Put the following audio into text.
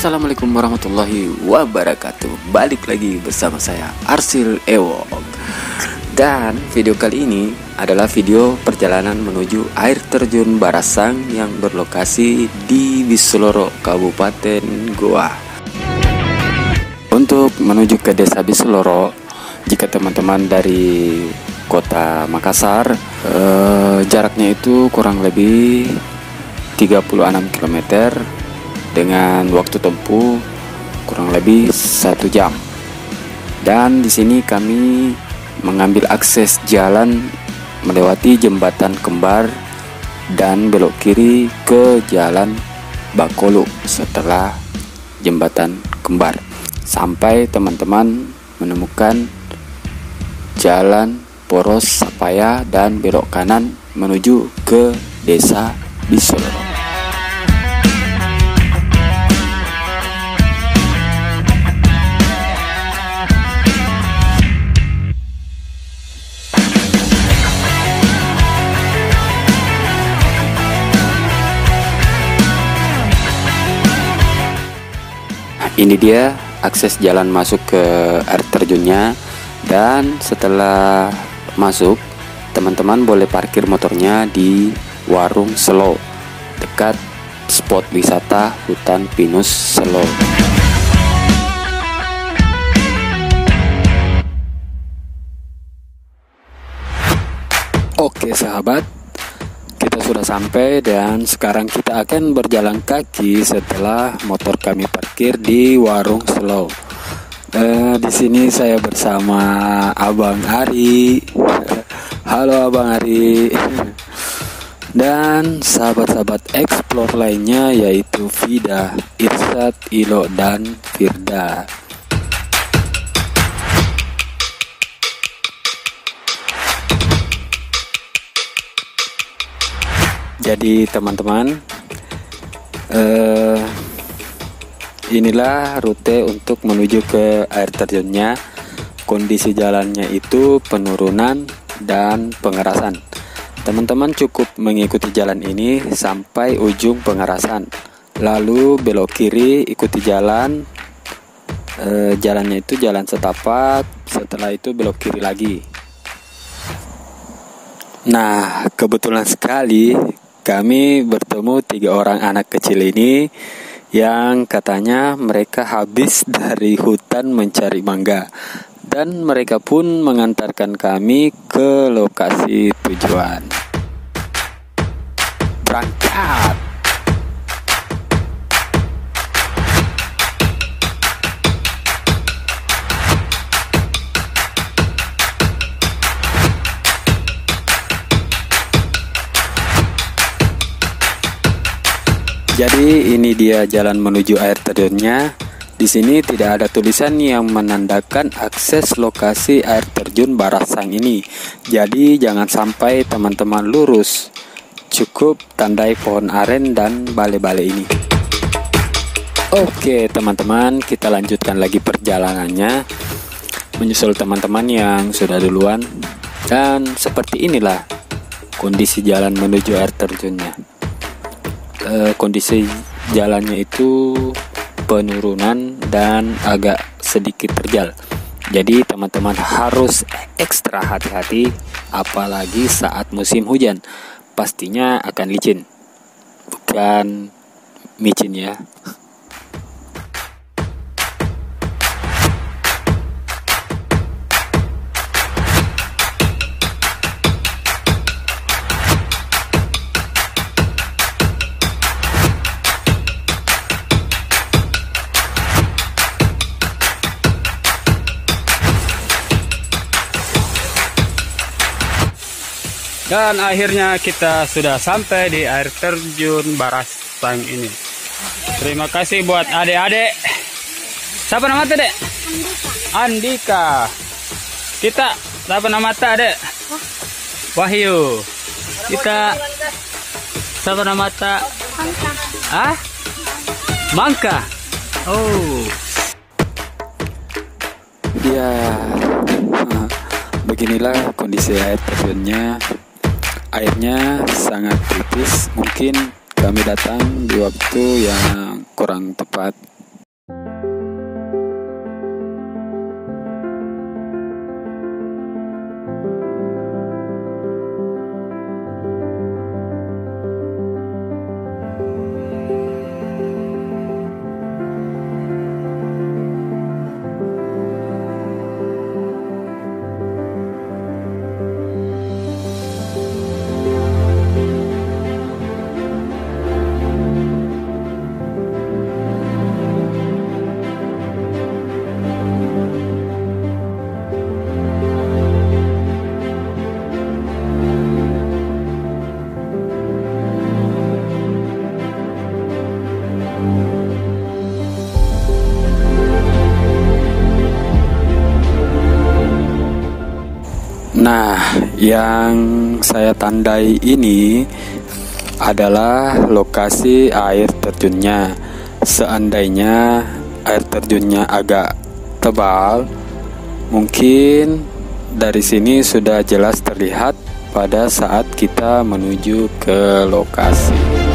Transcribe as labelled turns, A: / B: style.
A: Assalamualaikum warahmatullahi wabarakatuh. Balik lagi bersama saya Arsil Ewok. Dan video kali ini adalah video perjalanan menuju air terjun Barasang yang berlokasi di Bisoloro, Kabupaten Goa. Untuk menuju ke desa Bisoloro, jika teman-teman dari kota Makassar, jaraknya itu kurang lebih 36 km dengan waktu tempuh kurang lebih 1 jam. Dan di sini kami mengambil akses jalan melewati jembatan kembar dan belok kiri ke jalan Bakolo setelah jembatan kembar, sampai teman-teman menemukan jalan poros Sapaya dan belok kanan menuju ke desa Bisoloro. Ini dia akses jalan masuk ke air terjunnya. Dan setelah masuk, teman-teman boleh parkir motornya di Warung Selo, dekat spot wisata hutan pinus Selo. Oke sahabat, kita sudah sampai dan sekarang kita akan berjalan kaki setelah motor kami parkir di Warung Selo. Di sini saya bersama Abang Ari. Halo Abang Ari. Dan sahabat-sahabat explore lainnya yaitu Vida, Irsad, Ilo, dan Firda. Jadi teman-teman, inilah rute untuk menuju ke air terjunnya. Kondisi jalannya itu penurunan dan pengerasan. Teman-teman cukup mengikuti jalan ini sampai ujung pengerasan, lalu belok kiri, ikuti jalan. Jalannya itu jalan setapak, setelah itu belok kiri lagi. Nah, kebetulan sekali kami bertemu 3 orang anak kecil ini yang katanya mereka habis dari hutan mencari mangga, dan mereka pun mengantarkan kami ke lokasi tujuan. Berangkat! Jadi ini dia jalan menuju air terjunnya. Di sini tidak ada tulisan yang menandakan akses lokasi air terjun Barasang ini. Jadi jangan sampai teman-teman lurus. Cukup tandai pohon aren dan bale-bale ini. Oke teman-teman, kita lanjutkan lagi perjalanannya, menyusul teman-teman yang sudah duluan. Dan seperti inilah kondisi jalan menuju air terjunnya. Kondisi jalannya itu penurunan dan agak sedikit terjal. Jadi teman-teman harus ekstra hati-hati, apalagi saat musim hujan. Pastinya akan licin, bukan micin ya. Dan akhirnya kita sudah sampai di air terjun Barasang ini. Terima kasih buat adik-adik. Siapa nama tuh, Dek? Andika. Kita siapa nama tuh, Dek? Wahyu. Kita siapa nama tuh? Mangka. Mangka. Oh. Ya. Beginilah kondisi air terjunnya. Airnya sangat tipis, mungkin kami datang di waktu yang kurang tepat Nah, yang saya tandai ini adalah lokasi air terjunnya. Seandainya air terjunnya agak tebal, mungkin dari sini sudah jelas terlihat pada saat kita menuju ke lokasi.